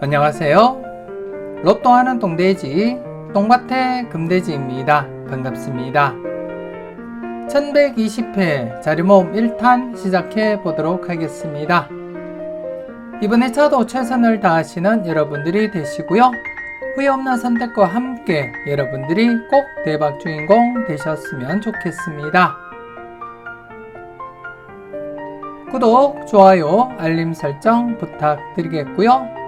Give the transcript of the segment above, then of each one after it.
안녕하세요. 로또하는 똥돼지 똥밭의 금돼지입니다. 반갑습니다. 1120회 자리모음 1탄 시작해 보도록 하겠습니다. 이번 회차도 최선을 다하시는 여러분들이 되시고요. 후회 없는 선택과 함께 여러분들이 꼭 대박 주인공 되셨으면 좋겠습니다. 구독, 좋아요, 알림 설정 부탁드리겠고요.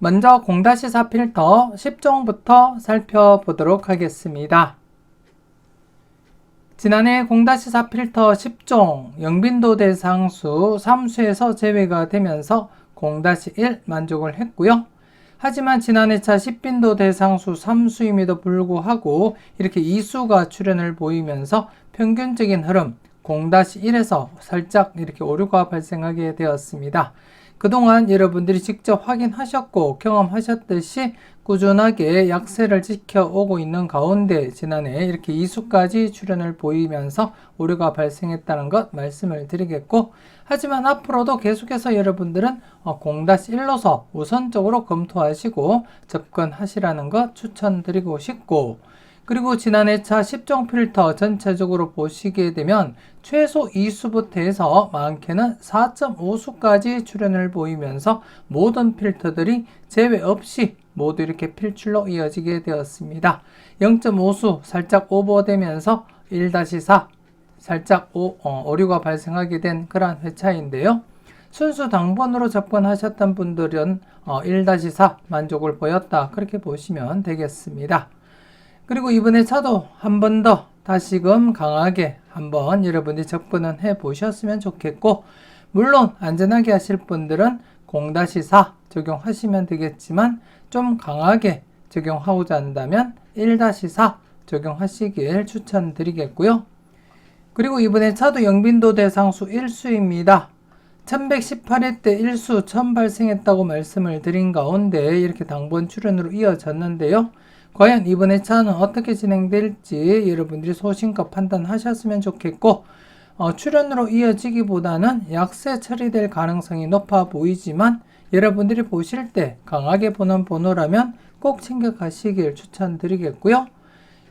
먼저 0-4 필터 10종부터 살펴보도록 하겠습니다. 지난해 0-4 필터 10종 영빈도 대상수 3수에서 제외가 되면서 0-1 만족을 했고요. 하지만 지난해차 10빈도 대상수 3수임에도 불구하고 이렇게 2수가 출현을 보이면서 평균적인 흐름 0-1에서 살짝 이렇게 오류가 발생하게 되었습니다. 그동안 여러분들이 직접 확인하셨고 경험하셨듯이 꾸준하게 약세를 지켜오고 있는 가운데 지난해 이렇게 2수까지 출현을 보이면서 오류가 발생했다는 것 말씀을 드리겠고, 하지만 앞으로도 계속해서 여러분들은 0-1로서 우선적으로 검토하시고 접근하시라는 것 추천드리고 싶고, 그리고 지난해차 10종 필터 전체적으로 보시게 되면 최소 2수부터 해서 많게는 4.5수까지 출현을 보이면서 모든 필터들이 제외 없이 모두 이렇게 필출로 이어지게 되었습니다. 0.5수 살짝 오버되면서 1-4 살짝 오류가 발생하게 된 그런 회차인데요. 순수 당번으로 접근하셨던 분들은 1-4 만족을 보였다, 그렇게 보시면 되겠습니다. 그리고 이번에 차도 한 번 더 다시금 강하게 한번 여러분들이 접근은 해 보셨으면 좋겠고, 물론 안전하게 하실 분들은 0-4 적용하시면 되겠지만 좀 강하게 적용하고자 한다면 1-4 적용하시길 추천드리겠고요. 그리고 이번에 차도 영빈도 대상수 1수입니다. 1118회 때 1수 처음 발생했다고 말씀을 드린 가운데 이렇게 당번 출현으로 이어졌는데요. 과연 이번 회차는 어떻게 진행될지 여러분들이 소신껏 판단하셨으면 좋겠고, 출현으로 이어지기보다는 약세 처리될 가능성이 높아 보이지만 여러분들이 보실 때 강하게 보는 번호라면 꼭 챙겨가시길 추천드리겠고요.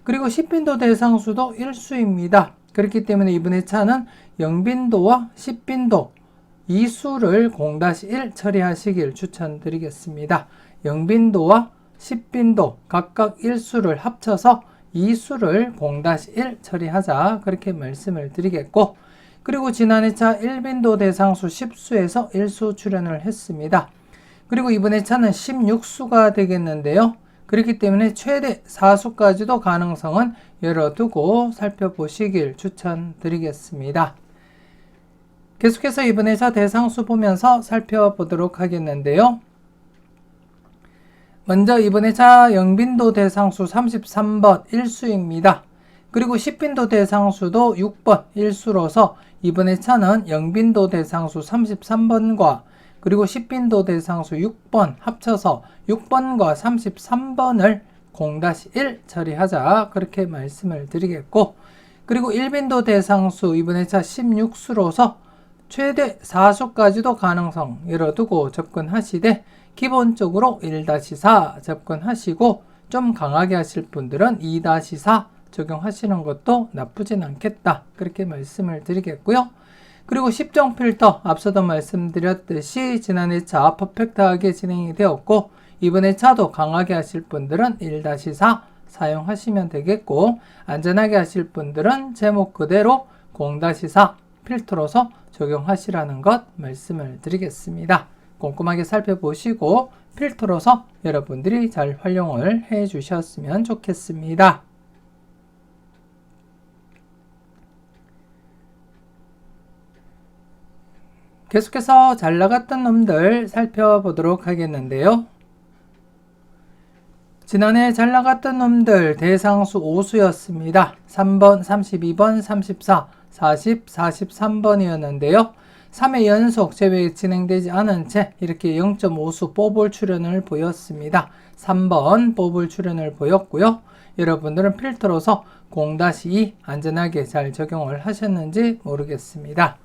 그리고 10빈도 대상수도 1수입니다. 그렇기 때문에 이번 회차는 0빈도와 10빈도 2수를 0-1 처리하시길 추천드리겠습니다. 0빈도와 10빈도 각각 1수를 합쳐서 2수를 0-1 처리하자, 그렇게 말씀을 드리겠고, 그리고 지난해차 1빈도 대상수 10수에서 1수 출현을 했습니다. 그리고 이번 해차는 16수가 되겠는데요. 그렇기 때문에 최대 4수까지도 가능성은 열어두고 살펴보시길 추천드리겠습니다. 계속해서 이번 해차 대상수 보면서 살펴보도록 하겠는데요. 먼저 이번 회차 영빈도 대상수 33번 1수입니다. 그리고 10빈도 대상수도 6번 1수로서 이번 회차는 영빈도 대상수 33번과 그리고 10빈도 대상수 6번 합쳐서 6번과 33번을 0-1 처리하자, 그렇게 말씀을 드리겠고, 그리고 1빈도 대상수 이번 회차 16수로서 최대 4수까지도 가능성 열어두고 접근하시되 기본적으로 1-4 접근하시고 좀 강하게 하실 분들은 2-4 적용하시는 것도 나쁘진 않겠다, 그렇게 말씀을 드리겠고요. 그리고 10종 필터 앞서도 말씀드렸듯이 지난해차 퍼펙트하게 진행이 되었고, 이번 회차도 강하게 하실 분들은 1-4 사용하시면 되겠고, 안전하게 하실 분들은 제목 그대로 0-4 필터로서 적용하시라는 것 말씀을 드리겠습니다. 꼼꼼하게 살펴보시고 필터로서 여러분들이 잘 활용을 해 주셨으면 좋겠습니다. 계속해서 잘 나갔던 놈들 살펴보도록 하겠는데요. 지난해 잘 나갔던 놈들 대상수 5수였습니다. 3번, 32번, 34, 40, 43번이었는데요. 3회 연속 제외 진행되지 않은 채 이렇게 0.5수 뽀볼 출현을 보였습니다. 3번 뽀볼 출현을 보였고요. 여러분들은 필터로서 0-2 안전하게 잘 적용을 하셨는지 모르겠습니다.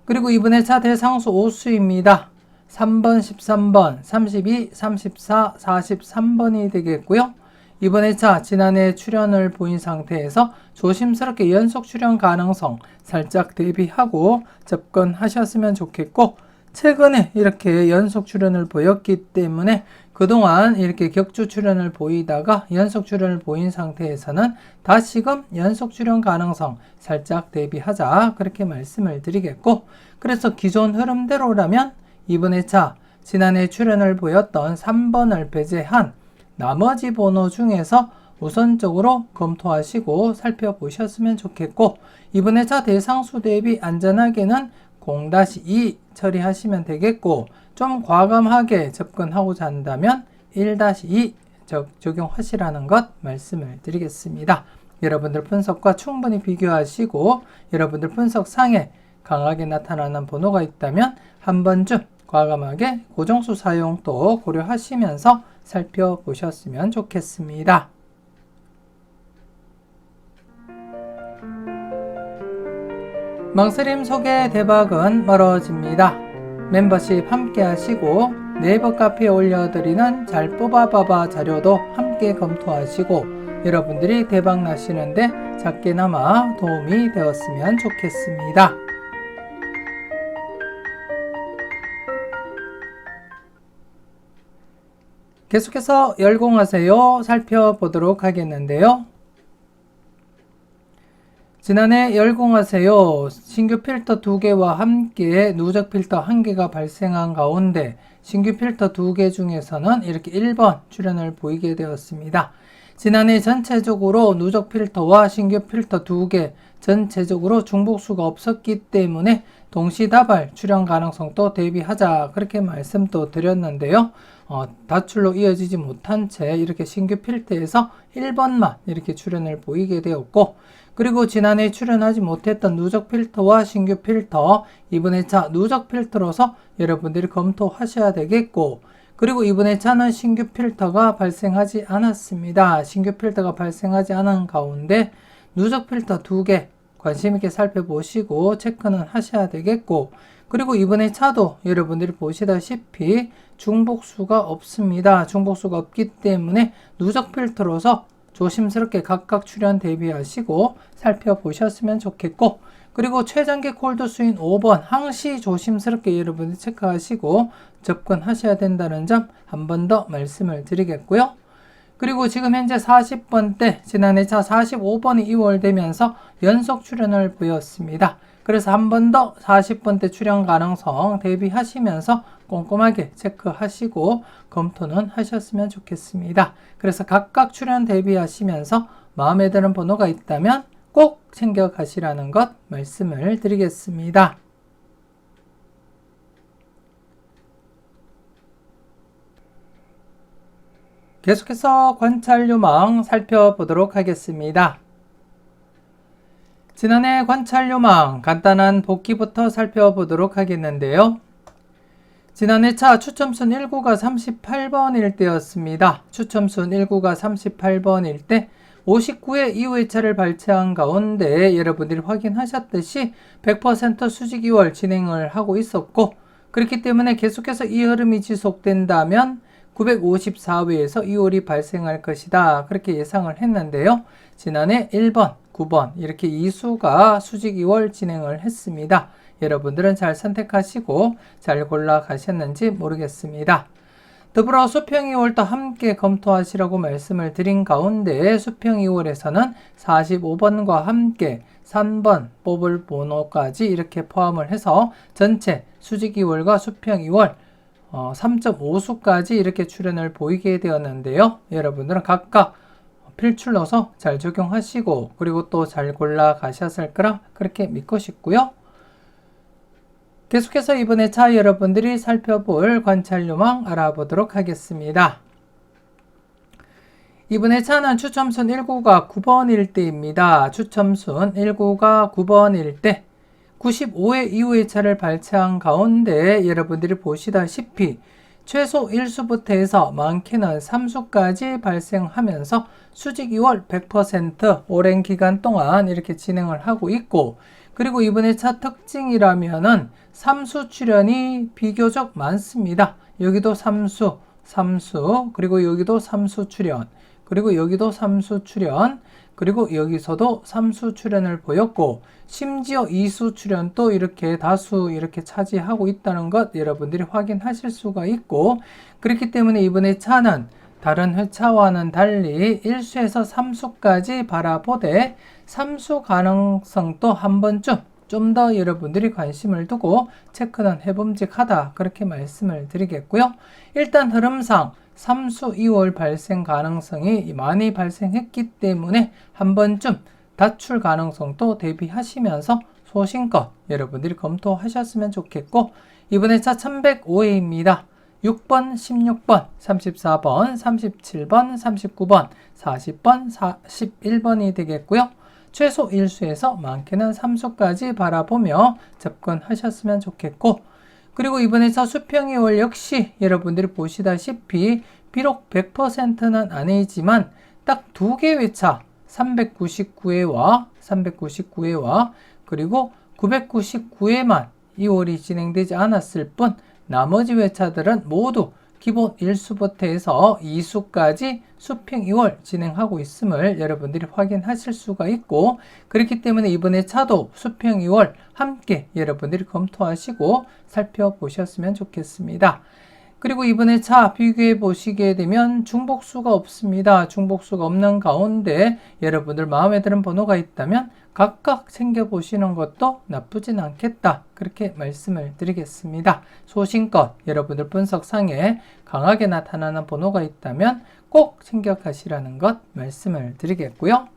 그리고 이번 회차 대상수 오수입니다. 3번, 13번, 32, 34, 43번이 되겠고요. 이번 회차 지난해 출연을 보인 상태에서 조심스럽게 연속 출연 가능성 살짝 대비하고 접근하셨으면 좋겠고, 최근에 이렇게 연속 출연을 보였기 때문에 그동안 이렇게 격주 출연을 보이다가 연속 출연을 보인 상태에서는 다시금 연속 출연 가능성 살짝 대비하자, 그렇게 말씀을 드리겠고, 그래서 기존 흐름대로라면 이번 회차 지난해 출연을 보였던 3번을 배제한 나머지 번호 중에서 우선적으로 검토하시고 살펴보셨으면 좋겠고, 이번 회차 대상수 대비 안전하게는 0-2 처리하시면 되겠고, 좀 과감하게 접근하고자 한다면 1-2 적용하시라는 것 말씀을 드리겠습니다. 여러분들 분석과 충분히 비교하시고 여러분들 분석상에 강하게 나타나는 번호가 있다면 한 번쯤 과감하게 고정수 사용도 고려하시면서 살펴보셨으면 좋겠습니다. 망설임 속의 대박은 멀어집니다. 멤버십 함께 하시고 네이버 카페에 올려드리는 잘 뽑아봐봐 자료도 함께 검토하시고 여러분들이 대박 나시는데 작게나마 도움이 되었으면 좋겠습니다. 계속해서 열공하세요 살펴보도록 하겠는데요. 지난해 열공하세요 신규 필터 2개와 함께 누적 필터 1개가 발생한 가운데 신규 필터 2개 중에서는 이렇게 1번 출현을 보이게 되었습니다. 지난해 전체적으로 누적 필터와 신규 필터 2개 전체적으로 중복수가 없었기 때문에 동시다발 출현 가능성도 대비하자, 그렇게 말씀도 드렸는데요. 다출로 이어지지 못한 채 이렇게 신규 필터에서 1번만 이렇게 출현을 보이게 되었고, 그리고 지난해 출연하지 못했던 누적 필터와 신규 필터 이번 회차 누적 필터로서 여러분들이 검토하셔야 되겠고, 그리고 이번 회차는 신규 필터가 발생하지 않았습니다. 신규 필터가 발생하지 않은 가운데 누적 필터 2개 관심 있게 살펴보시고 체크는 하셔야 되겠고, 그리고 이번 회차도 여러분들이 보시다시피 중복수가 없습니다. 중복수가 없기 때문에 누적 필터로서 조심스럽게 각각 출현 대비하시고 살펴보셨으면 좋겠고, 그리고 최전개 콜드수인 5번 항시 조심스럽게 여러분이 체크하시고 접근하셔야 된다는 점 한 번 더 말씀을 드리겠고요. 그리고 지금 현재 40번대 지난해 차 45번이 2월 되면서 연속 출현을 보였습니다. 그래서 한 번 더 40번대 출현 가능성 대비하시면서 꼼꼼하게 체크하시고 검토는 하셨으면 좋겠습니다. 그래서 각각 출현 대비하시면서 마음에 드는 번호가 있다면 꼭 챙겨가시라는 것 말씀을 드리겠습니다. 계속해서 관찰 요망 살펴보도록 하겠습니다. 지난해 관찰 요망 간단한 복기부터 살펴보도록 하겠는데요. 지난해 차 추첨순 1구가 38번일 때였습니다. 추첨순 1구가 38번일 때 59회 이후의 차를 발췌한 가운데 여러분들이 확인하셨듯이 100% 수직 2월 진행을 하고 있었고, 그렇기 때문에 계속해서 이 흐름이 지속된다면 954회에서 2월이 발생할 것이다, 그렇게 예상을 했는데요. 지난해 1번, 9번 이렇게 2수가 수직 2월 진행을 했습니다. 여러분들은 잘 선택하시고 잘 골라 가셨는지 모르겠습니다. 더불어 수평 2월도 함께 검토하시라고 말씀을 드린 가운데 수평 2월에서는 45번과 함께 3번 뽑을 번호까지 이렇게 포함을 해서 전체 수직 2월과 수평 2월 3.5수까지 이렇게 출현을 보이게 되었는데요. 여러분들은 각각 필출로서 잘 적용하시고 그리고 또 잘 골라 가셨을 거라 그렇게 믿고 싶고요. 계속해서 이번에 차 여러분들이 살펴볼 관찰 요망 알아보도록 하겠습니다. 이번에 차는 추첨순 1구가 9번일 때입니다. 추첨순 1구가 9번일 때 95회 이후의 차를 발췌한 가운데 여러분들이 보시다시피 최소 1수부터 해서 많게는 3수까지 발생하면서 수직 2월 100% 오랜 기간 동안 이렇게 진행을 하고 있고, 그리고 이번에 차 특징이라면은 삼수 출현이 비교적 많습니다. 여기도 삼수, 그리고 여기도 삼수 출현, 그리고 여기도 삼수 출현, 그리고 여기서도 삼수 출현을 보였고, 심지어 이수 출현도 이렇게 다수 이렇게 차지하고 있다는 것 여러분들이 확인하실 수가 있고, 그렇기 때문에 이번에 차는 다른 회차와는 달리 1수에서 3수까지 바라보되 삼수 가능성도 한 번쯤 좀 더 여러분들이 관심을 두고 체크는 해봄직하다, 그렇게 말씀을 드리겠고요. 일단 흐름상 3수 2월 발생 가능성이 많이 발생했기 때문에 한 번쯤 다출 가능성도 대비하시면서 소신껏 여러분들이 검토하셨으면 좋겠고, 이번에 차 1105회입니다. 6번, 16번, 34번, 37번, 39번, 40번, 41번이 되겠고요. 최소 1수에서 많게는 3수까지 바라보며 접근하셨으면 좋겠고, 그리고 이번에 차 수평이월 역시 여러분들이 보시다시피 비록 100%는 아니지만 딱 두 개 회차 399회와 그리고 999회만 2월이 진행되지 않았을 뿐 나머지 회차들은 모두 기본 1수부터 해서 2수까지 수평 2월 진행하고 있음을 여러분들이 확인하실 수가 있고, 그렇기 때문에 이번에 차도 수평 2월 함께 여러분들이 검토하시고 살펴보셨으면 좋겠습니다. 그리고 이번에 차 비교해 보시게 되면 중복수가 없습니다. 중복수가 없는 가운데 여러분들 마음에 드는 번호가 있다면 각각 챙겨보시는 것도 나쁘진 않겠다, 그렇게 말씀을 드리겠습니다. 소신껏 여러분들 분석상에 강하게 나타나는 번호가 있다면 꼭 챙겨가시라는 것 말씀을 드리겠고요.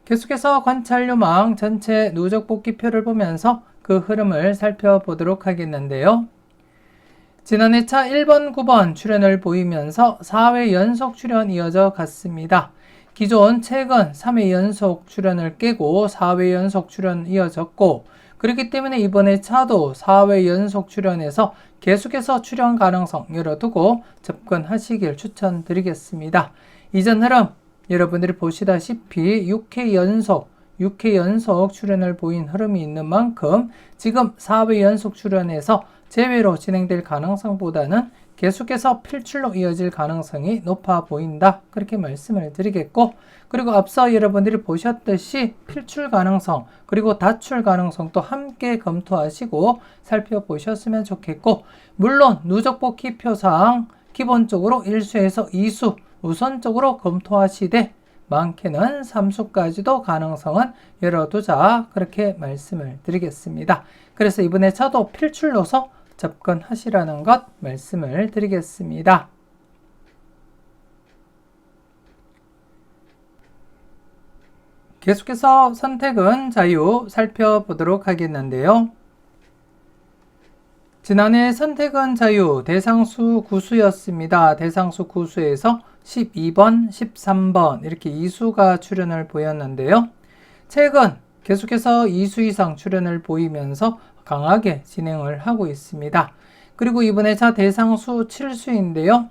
계속해서 관찰요망 전체 누적 복귀표를 보면서 그 흐름을 살펴보도록 하겠는데요. 지난해 차 1번, 9번 출현을 보이면서 4회 연속 출현 이어져 갔습니다. 기존 최근 3회 연속 출현을 깨고 4회 연속 출현 이어졌고, 그렇기 때문에 이번에 차도 4회 연속 출현에서 계속해서 출현 가능성 열어두고 접근하시길 추천드리겠습니다. 이전 흐름 여러분들이 보시다시피 6회 연속 출현을 보인 흐름이 있는 만큼 지금 4회 연속 출현에서 제외로 진행될 가능성보다는 계속해서 필출로 이어질 가능성이 높아 보인다, 그렇게 말씀을 드리겠고, 그리고 앞서 여러분들이 보셨듯이 필출 가능성 그리고 다출 가능성도 함께 검토하시고 살펴보셨으면 좋겠고, 물론 누적 복귀표상 기본적으로 1수에서 2수 우선적으로 검토하시되 많게는 3수까지도 가능성은 열어두자, 그렇게 말씀을 드리겠습니다. 그래서 이번에 차도 필출로서 접근하시라는 것 말씀을 드리겠습니다. 계속해서 선택은 자유 살펴보도록 하겠는데요. 지난해 선택은 자유 대상수 9수였습니다. 대상수 9수에서 12번, 13번 이렇게 2수가 출현을 보였는데요. 최근 계속해서 2수 이상 출현을 보이면서 강하게 진행을 하고 있습니다. 그리고 이번에 차 대상수 7수인데요.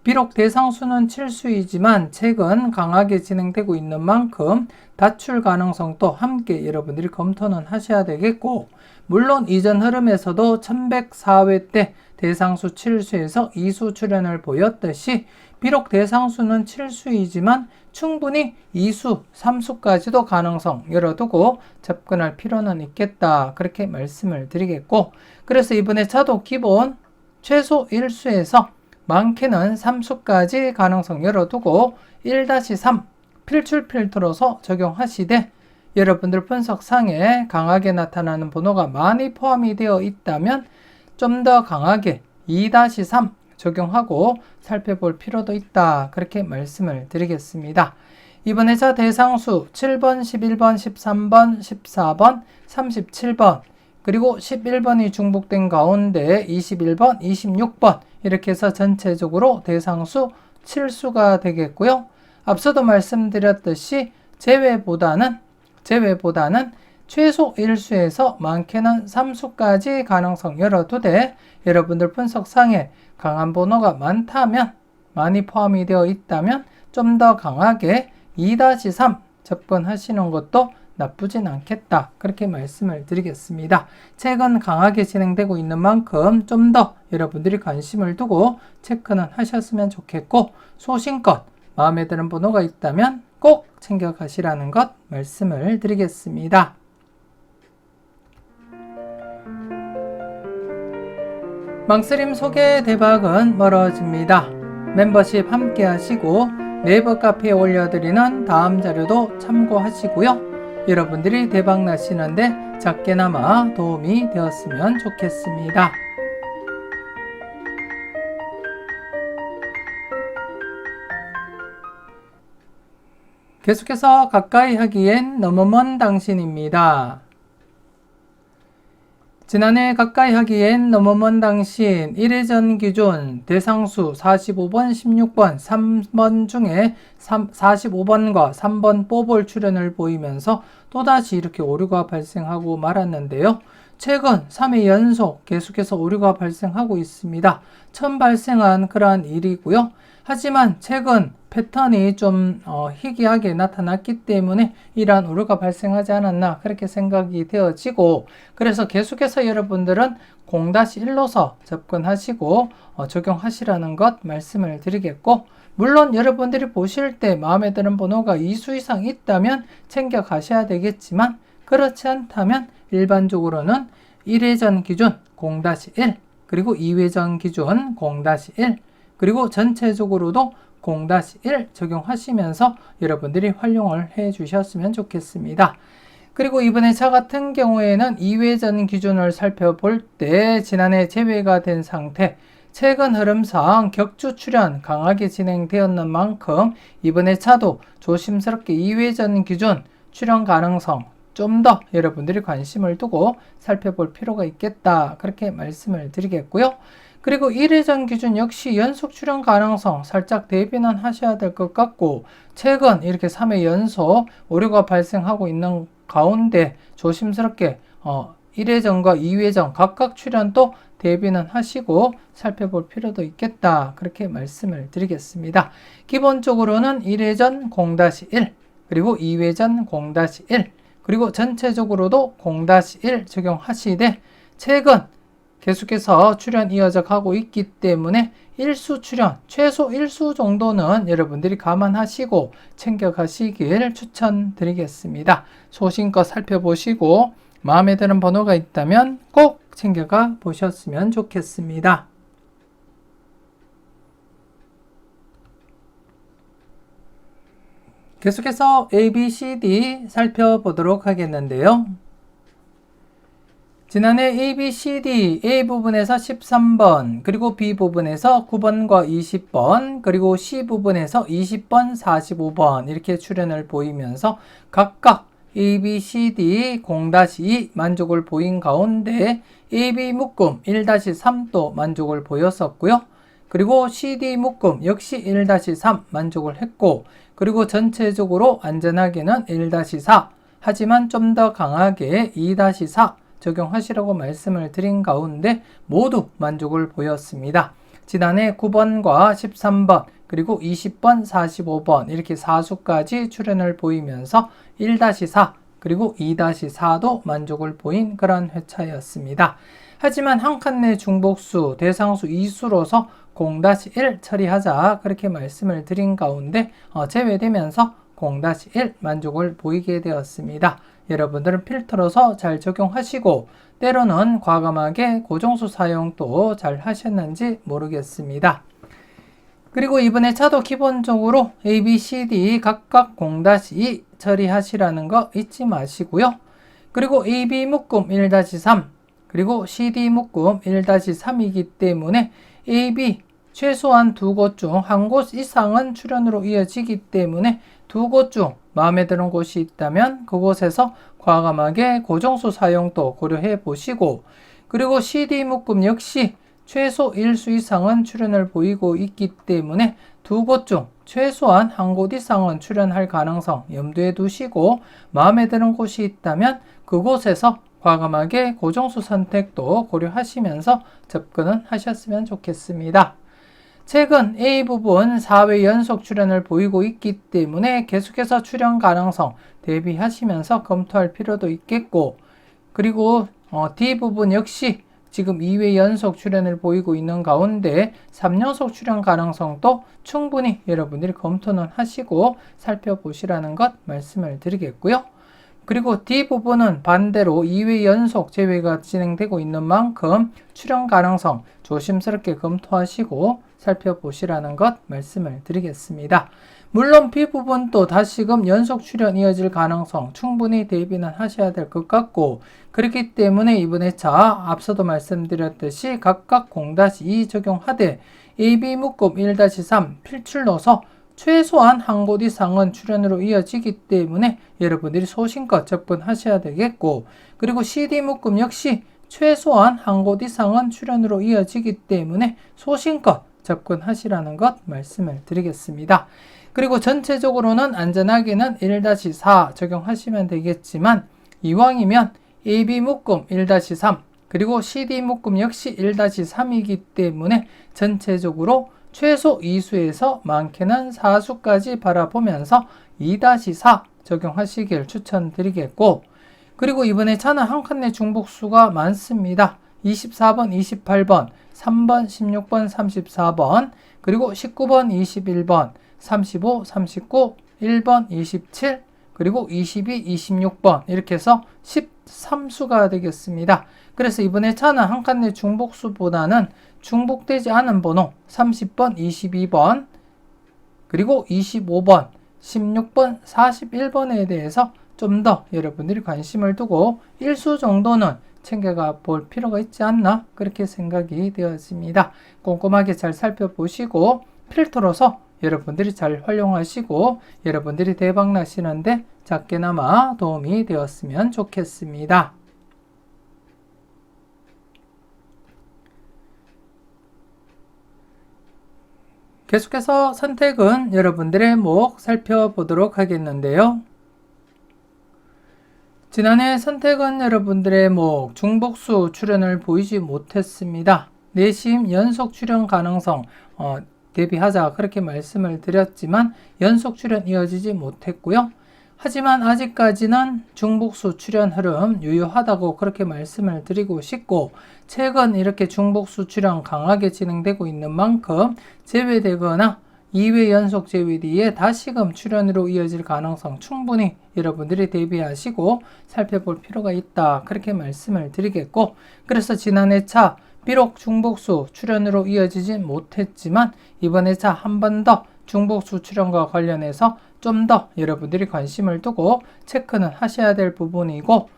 비록 대상수는 7수이지만 최근 강하게 진행되고 있는 만큼 다출 가능성도 함께 여러분들이 검토는 하셔야 되겠고, 물론 이전 흐름에서도 1104회 때 대상수 7수에서 2수 출현을 보였듯이 비록 대상수는 7수이지만 충분히 2수, 3수까지도 가능성 열어두고 접근할 필요는 있겠다, 그렇게 말씀을 드리겠고, 그래서 이번에 차도 기본 최소 1수에서 많게는 3수까지 가능성 열어두고 1-3 필출 필터로서 적용하시되, 여러분들 분석상에 강하게 나타나는 번호가 많이 포함이 되어 있다면 좀 더 강하게 2-3 적용하고 살펴볼 필요도 있다, 그렇게 말씀을 드리겠습니다. 이번에 차 대상수 7번, 11번, 13번, 14번, 37번 그리고 11번이 중복된 가운데 21번, 26번 이렇게 해서 전체적으로 대상수 7수가 되겠고요. 앞서도 말씀드렸듯이 제외보다는 최소 1수에서 많게는 3수까지 가능성 열어두되, 여러분들 분석상에 강한 번호가 많다면, 많이 포함이 되어 있다면 좀 더 강하게 2-3 접근하시는 것도 나쁘진 않겠다. 그렇게 말씀을 드리겠습니다. 책은 강하게 진행되고 있는 만큼 좀 더 여러분들이 관심을 두고 체크는 하셨으면 좋겠고, 소신껏 마음에 드는 번호가 있다면 꼭 챙겨가시라는 것 말씀을 드리겠습니다. 망스림 소개 대박은 멀어집니다. 멤버십 함께 하시고 네이버 카페에 올려드리는 다음 자료도 참고하시고요. 여러분들이 대박 나시는데 작게나마 도움이 되었으면 좋겠습니다. 계속해서 가까이 하기엔 너무 먼 당신입니다. 지난해 가까이 하기엔 너무 먼 당신 1회전 기준 대상수 45번, 16번, 3번 중에 45번과 3번 뽑을 출연을 보이면서 또다시 이렇게 오류가 발생하고 말았는데요. 최근 3회 연속 계속해서 오류가 발생하고 있습니다. 처음 발생한 그러한 일이고요. 하지만 최근 패턴이 좀 희귀하게 나타났기 때문에 이러한 오류가 발생하지 않았나 그렇게 생각이 되어지고, 그래서 계속해서 여러분들은 0-1로서 접근하시고 적용하시라는 것 말씀을 드리겠고, 물론 여러분들이 보실 때 마음에 드는 번호가 2수 이상 있다면 챙겨 가셔야 되겠지만, 그렇지 않다면 일반적으로는 1회전 기준 0-1 그리고 2회전 기준 0-1 그리고 전체적으로도 0-1 적용하시면서 여러분들이 활용을 해 주셨으면 좋겠습니다. 그리고 이번에 차 같은 경우에는 2회전 기준을 살펴볼 때 지난해 제외가 된 상태, 최근 흐름상 격주 출현 강하게 진행되었는 만큼 이번에 차도 조심스럽게 2회전 기준 출현 가능성 좀 더 여러분들이 관심을 두고 살펴볼 필요가 있겠다. 그렇게 말씀을 드리겠고요. 그리고 1회전 기준 역시 연속 출현 가능성 살짝 대비는 하셔야 될 것 같고, 최근 이렇게 3회 연속 오류가 발생하고 있는 가운데 조심스럽게 1회전과 2회전 각각 출현도 대비는 하시고 살펴볼 필요도 있겠다. 그렇게 말씀을 드리겠습니다. 기본적으로는 1회전 0-1 그리고 2회전 0-1 그리고 전체적으로도 0-1 적용하시되, 최근 계속해서 출현 이어져 가고 있기 때문에 1수 출현, 최소 1수 정도는 여러분들이 감안하시고 챙겨가시길 추천드리겠습니다. 소신껏 살펴보시고 마음에 드는 번호가 있다면 꼭 챙겨가 보셨으면 좋겠습니다. 계속해서 A, B, C, D 살펴보도록 하겠는데요. 지난해 A, B, C, D, A 부분에서 13번, 그리고 B 부분에서 9번과 20번, 그리고 C 부분에서 20번, 45번 이렇게 출현을 보이면서 각각 A, B, C, D 0-2 만족을 보인 가운데 A, B 묶음 1-3도 만족을 보였었고요. 그리고 C, D 묶음 역시 1-3 만족을 했고, 그리고 전체적으로 안전하게는 1-4 하지만 좀 더 강하게 2-4 적용하시라고 말씀을 드린 가운데 모두 만족을 보였습니다. 지난해 9번과 13번 그리고 20번, 45번 이렇게 4수까지 출현을 보이면서 1-4 그리고 2-4도 만족을 보인 그런 회차였습니다. 하지만 한 칸 내 중복수, 대상수 2수로서 0-1 처리하자 그렇게 말씀을 드린 가운데 제외되면서 0-1 만족을 보이게 되었습니다. 여러분들은 필터로서 잘 적용하시고 때로는 과감하게 고정수 사용도 잘 하셨는지 모르겠습니다. 그리고 이번에 차도 기본적으로 A, B, C, D 각각 0-2 처리하시라는 거 잊지 마시고요. 그리고 A, B 묶음 1-3 그리고 C, D 묶음 1-3이기 때문에 A, B 최소한 두 곳 중 한 곳 이상은 출현으로 이어지기 때문에 두 곳 중 마음에 드는 곳이 있다면 그곳에서 과감하게 고정수 사용도 고려해 보시고, 그리고 CD 묶음 역시 최소 1수 이상은 출현을 보이고 있기 때문에 두 곳 중 최소한 한 곳 이상은 출현할 가능성 염두에 두시고 마음에 드는 곳이 있다면 그곳에서 과감하게 고정수 선택도 고려하시면서 접근은 하셨으면 좋겠습니다. 최근 A 부분 4회 연속 출연을 보이고 있기 때문에 계속해서 출연 가능성 대비하시면서 검토할 필요도 있겠고, 그리고 D 부분 역시 지금 2회 연속 출연을 보이고 있는 가운데 3연속 출연 가능성도 충분히 여러분들이 검토는 하시고 살펴보시라는 것 말씀을 드리겠고요. 그리고 D 부분은 반대로 2회 연속 재회가 진행되고 있는 만큼 출연 가능성 조심스럽게 검토하시고 살펴보시라는 것 말씀을 드리겠습니다. 물론 B 부분도 다시금 연속 출연 이어질 가능성 충분히 대비는 하셔야 될 것 같고, 그렇기 때문에 이번 회차 앞서도 말씀드렸듯이 각각 0-2 적용하되 AB 묶음 1-3 필출로서 최소한 한 곳 이상은 출연으로 이어지기 때문에 여러분들이 소신껏 접근하셔야 되겠고, 그리고 CD 묶음 역시 최소한 한 곳 이상은 출연으로 이어지기 때문에 소신껏 접근하시라는 것 말씀을 드리겠습니다. 그리고 전체적으로는 안전하게는 1-4 적용하시면 되겠지만, 이왕이면 AB 묶음 1-3 그리고 CD 묶음 역시 1-3이기 때문에 전체적으로 최소 2수에서 많게는 4수까지 바라보면서 2-4 적용하시길 추천드리겠고, 그리고 이번에 차는 한 칸내 중복수가 많습니다. 24번, 28번, 3번, 16번, 34번, 그리고 19번, 21번, 35, 39, 1번, 27, 그리고 22, 26번 이렇게 해서 13수가 되겠습니다. 그래서 이번에 차는 한 칸내 중복수보다는 중복되지 않은 번호 30번, 22번, 그리고 25번, 16번, 41번에 대해서 좀 더 여러분들이 관심을 두고 1수 정도는 챙겨가 볼 필요가 있지 않나 그렇게 생각이 되었습니다. 꼼꼼하게 잘 살펴보시고 필터로서 여러분들이 잘 활용하시고 여러분들이 대박 나시는데 작게나마 도움이 되었으면 좋겠습니다. 계속해서 선택은 여러분들의 목 살펴보도록 하겠는데요. 지난해 선택은 여러분들의 목 중복수 출연을 보이지 못했습니다. 내심 연속 출연 가능성 대비하자 그렇게 말씀을 드렸지만 연속 출연 이어지지 못했고요. 하지만 아직까지는 중복수 출연 흐름 유효하다고 그렇게 말씀을 드리고 싶고, 최근 이렇게 중복수 출연 강하게 진행되고 있는 만큼 제외되거나 2회 연속 제외 뒤에 다시금 출연으로 이어질 가능성 충분히 여러분들이 대비하시고 살펴볼 필요가 있다 그렇게 말씀을 드리겠고, 그래서 지난 회차 비록 중복수 출연으로 이어지진 못했지만 이번 회차 한 번 더 중복수 출연과 관련해서 좀 더 여러분들이 관심을 두고 체크는 하셔야 될 부분이고,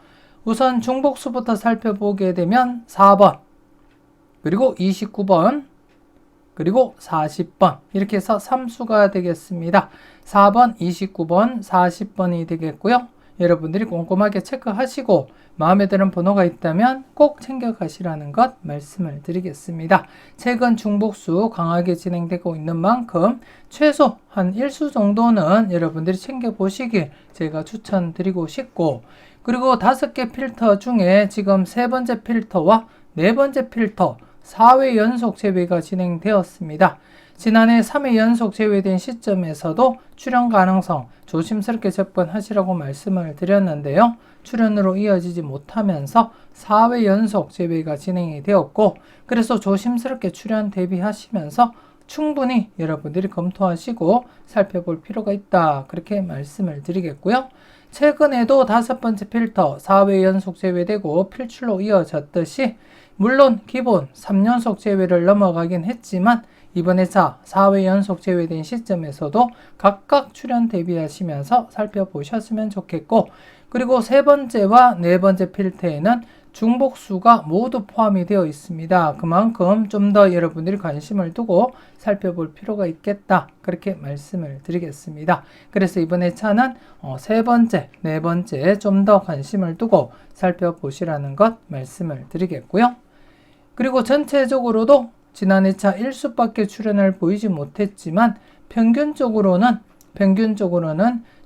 우선 중복수부터 살펴보게 되면 4번, 그리고 29번, 그리고 40번 이렇게 해서 3수가 되겠습니다. 4번, 29번, 40번이 되겠고요. 여러분들이 꼼꼼하게 체크하시고 마음에 드는 번호가 있다면 꼭 챙겨가시라는 것 말씀을 드리겠습니다. 최근 중복수 강하게 진행되고 있는 만큼 최소 한 1수 정도는 여러분들이 챙겨보시길 제가 추천드리고 싶고, 그리고 5개 필터 중에 지금 3번째 필터와 4번째 필터 4회 연속 제외가 진행되었습니다. 지난해 3회 연속 제외된 시점에서도 출연 가능성 조심스럽게 접근하시라고 말씀을 드렸는데요. 출연으로 이어지지 못하면서 4회 연속 제외가 진행이 되었고, 그래서 조심스럽게 출연 대비하시면서 충분히 여러분들이 검토하시고 살펴볼 필요가 있다 그렇게 말씀을 드리겠고요. 최근에도 5번째 필터 4회 연속 제외되고 필출로 이어졌듯이 물론 기본 3연속 제외를 넘어가긴 했지만 이번 회차 4회 연속 제외된 시점에서도 각각 출연 대비하시면서 살펴보셨으면 좋겠고, 그리고 3번째와 4번째 필터에는 중복수가 모두 포함이 되어 있습니다. 그만큼 좀 더 여러분들이 관심을 두고 살펴볼 필요가 있겠다 그렇게 말씀을 드리겠습니다. 그래서 이번 회차는 3번째, 4번째에 좀 더 관심을 두고 살펴보시라는 것 말씀을 드리겠고요. 그리고 전체적으로도 지난 회차 1수밖에 출연을 보이지 못했지만 평균적으로는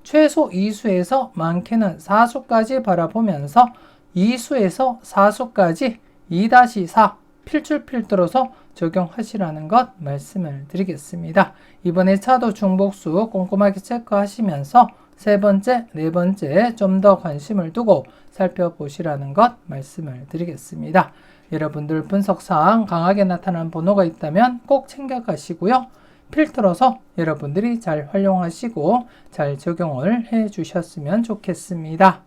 최소 2수에서 많게는 4수까지 바라보면서 2수에서 4수까지 2-4 필출 필터로서 적용하시라는 것 말씀을 드리겠습니다. 이번에 차도 중복수 꼼꼼하게 체크하시면서 세 번째, 네 번째 좀 더 관심을 두고 살펴보시라는 것 말씀을 드리겠습니다. 여러분들 분석상 강하게 나타난 번호가 있다면 꼭 챙겨가시고요. 필터로서 여러분들이 잘 활용하시고 잘 적용을 해 주셨으면 좋겠습니다.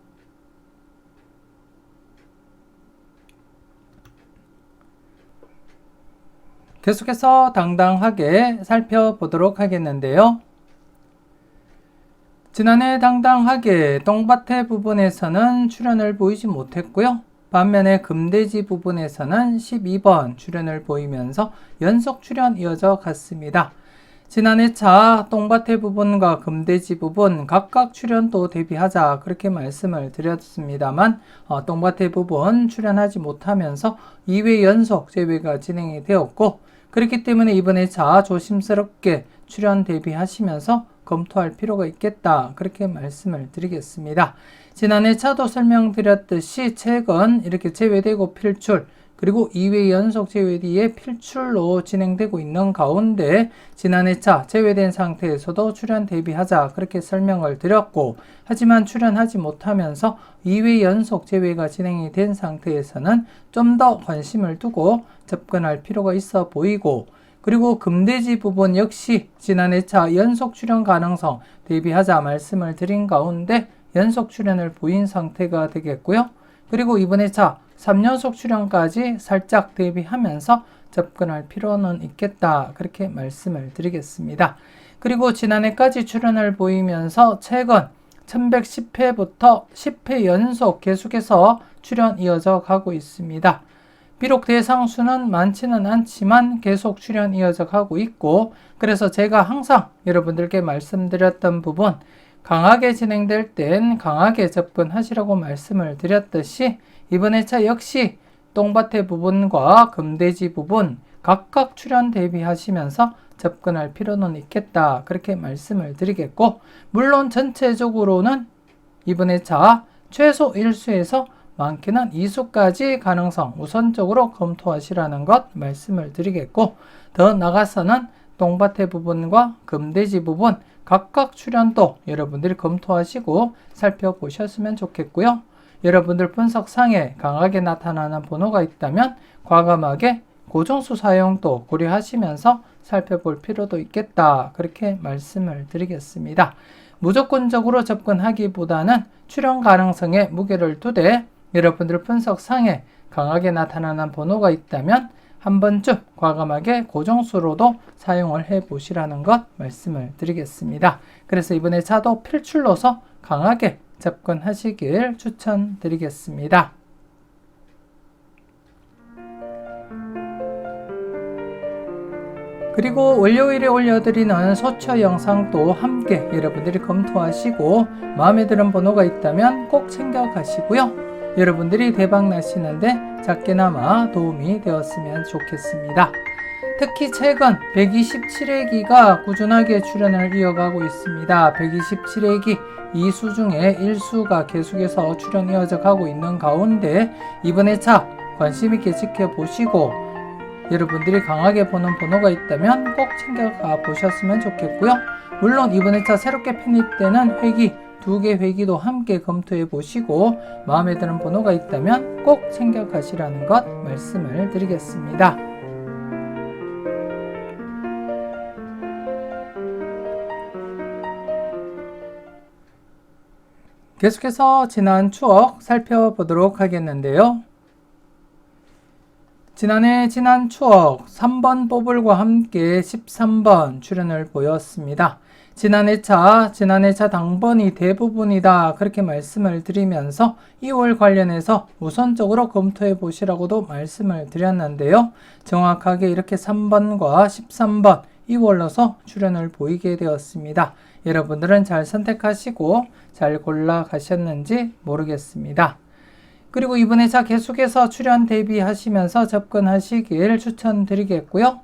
계속해서 당당하게 살펴보도록 하겠는데요. 지난해 당당하게 똥밭의 부분에서는 출현을 보이지 못했고요. 반면에 금돼지 부분에서는 12번 출현을 보이면서 연속 출현 이어져 갔습니다. 지난해 차 똥밭의 부분과 금돼지 부분 각각 출현도 대비하자 그렇게 말씀을 드렸습니다만 똥밭의 부분 출현하지 못하면서 2회 연속 제외가 진행이 되었고 그렇기 때문에 이번에 차 조심스럽게 출현 대비하시면서 검토할 필요가 있겠다 그렇게 말씀을 드리겠습니다. 지난해 차도 설명드렸듯이 최근 이렇게 제외되고 필출 그리고 2회 연속 제외 뒤에 필출로 진행되고 있는 가운데 지난해 차 제외된 상태에서도 출현 대비하자 그렇게 설명을 드렸고 하지만 출현하지 못하면서 2회 연속 제외가 진행이 된 상태에서는 좀 더 관심을 두고 접근할 필요가 있어 보이고 그리고 금돼지 부분 역시 지난해 차 연속 출현 가능성 대비하자 말씀을 드린 가운데 연속 출현을 보인 상태가 되겠고요. 그리고 이번에 차 3연속 출현까지 살짝 대비하면서 접근할 필요는 있겠다 그렇게 말씀을 드리겠습니다. 그리고 지난해까지 출현을 보이면서 최근 1110회부터 10회 연속 계속해서 출현 이어져 가고 있습니다. 비록 대상수는 많지는 않지만 계속 출현 이어져 가고 있고 그래서 제가 항상 여러분들께 말씀드렸던 부분 강하게 진행될 땐 강하게 접근하시라고 말씀을 드렸듯이 이번에 차 역시 똥밭의 부분과 금돼지 부분 각각 출현 대비하시면서 접근할 필요는 있겠다 그렇게 말씀을 드리겠고 물론 전체적으로는 이번에 차 최소 1수에서 많게는 2수까지 가능성 우선적으로 검토하시라는 것 말씀을 드리겠고 더 나아가서는 똥밭의 부분과 금돼지 부분 각각 출현도 여러분들이 검토하시고 살펴보셨으면 좋겠고요. 여러분들 분석상에 강하게 나타나는 번호가 있다면 과감하게 고정수 사용도 고려하시면서 살펴볼 필요도 있겠다 그렇게 말씀을 드리겠습니다. 무조건적으로 접근하기보다는 출현 가능성에 무게를 두되 여러분들 분석상에 강하게 나타나는 번호가 있다면 한 번쯤 과감하게 고정수로도 사용을 해 보시라는 것 말씀을 드리겠습니다. 그래서 이번에 차도 필출로서 강하게 접근하시길 추천드리겠습니다. 그리고 월요일에 올려드리는 소처 영상도 함께 여러분들이 검토하시고 마음에 드는 번호가 있다면 꼭 챙겨가시고요. 여러분들이 대박 나시는데 작게나마 도움이 되었으면 좋겠습니다. 특히 최근 127회기가 꾸준하게 출현을 이어가고 있습니다. 127회기 2수 중에 1수가 계속해서 출현 이어져 가고 있는 가운데 이번에 차 관심있게 지켜보시고 여러분들이 강하게 보는 번호가 있다면 꼭 챙겨가 보셨으면 좋겠고요. 물론 이번에 차 새롭게 편입되는 회기 2개 회기도 함께 검토해 보시고 마음에 드는 번호가 있다면 꼭 챙겨가시라는 것 말씀을 드리겠습니다. 계속해서 지난 추억 살펴보도록 하겠는데요. 지난 추억 3번 뽀블과 함께 13번 출현을 보였습니다. 지난해 차 당번이 대부분이다 그렇게 말씀을 드리면서 2월 관련해서 우선적으로 검토해 보시라고도 말씀을 드렸는데요. 정확하게 이렇게 3번과 13번 2월로서 출현을 보이게 되었습니다. 여러분들은 잘 선택하시고 잘 골라 가셨는지 모르겠습니다. 그리고 이번에 차 계속해서 출현 대비하시면서 접근하시길 추천드리겠고요.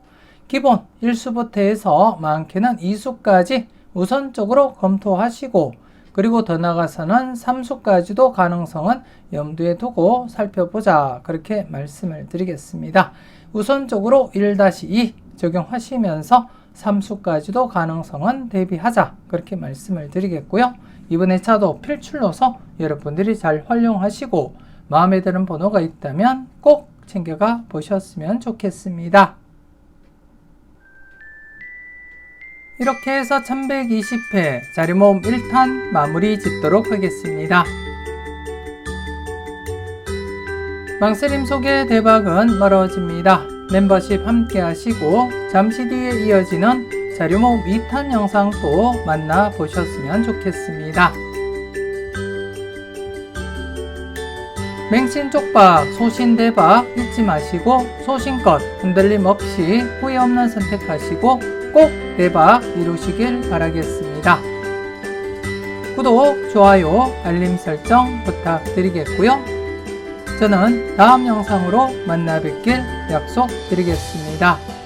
기본 1수부터 해서 많게는 2수까지 우선적으로 검토하시고 그리고 더 나아가서는 삼수까지도 가능성은 염두에 두고 살펴보자. 그렇게 말씀을 드리겠습니다. 우선적으로 1-2 적용하시면서 삼수까지도 가능성은 대비하자. 그렇게 말씀을 드리겠고요. 이번 회차도 필출로서 여러분들이 잘 활용하시고 마음에 드는 번호가 있다면 꼭 챙겨가 보셨으면 좋겠습니다. 이렇게 해서 1120회 자리모음 1탄 마무리 짓도록 하겠습니다. 망설임 속의 대박은 멀어집니다. 멤버십 함께 하시고 잠시 뒤에 이어지는 자리모음 2탄 영상도 만나보셨으면 좋겠습니다. 맹신쪽박, 소신대박 잊지 마시고 소신껏 흔들림 없이 후회 없는 선택하시고 꼭 대박 이루시길 바라겠습니다. 구독, 좋아요, 알림 설정 부탁드리겠고요. 저는 다음 영상으로 만나 뵙길 약속드리겠습니다.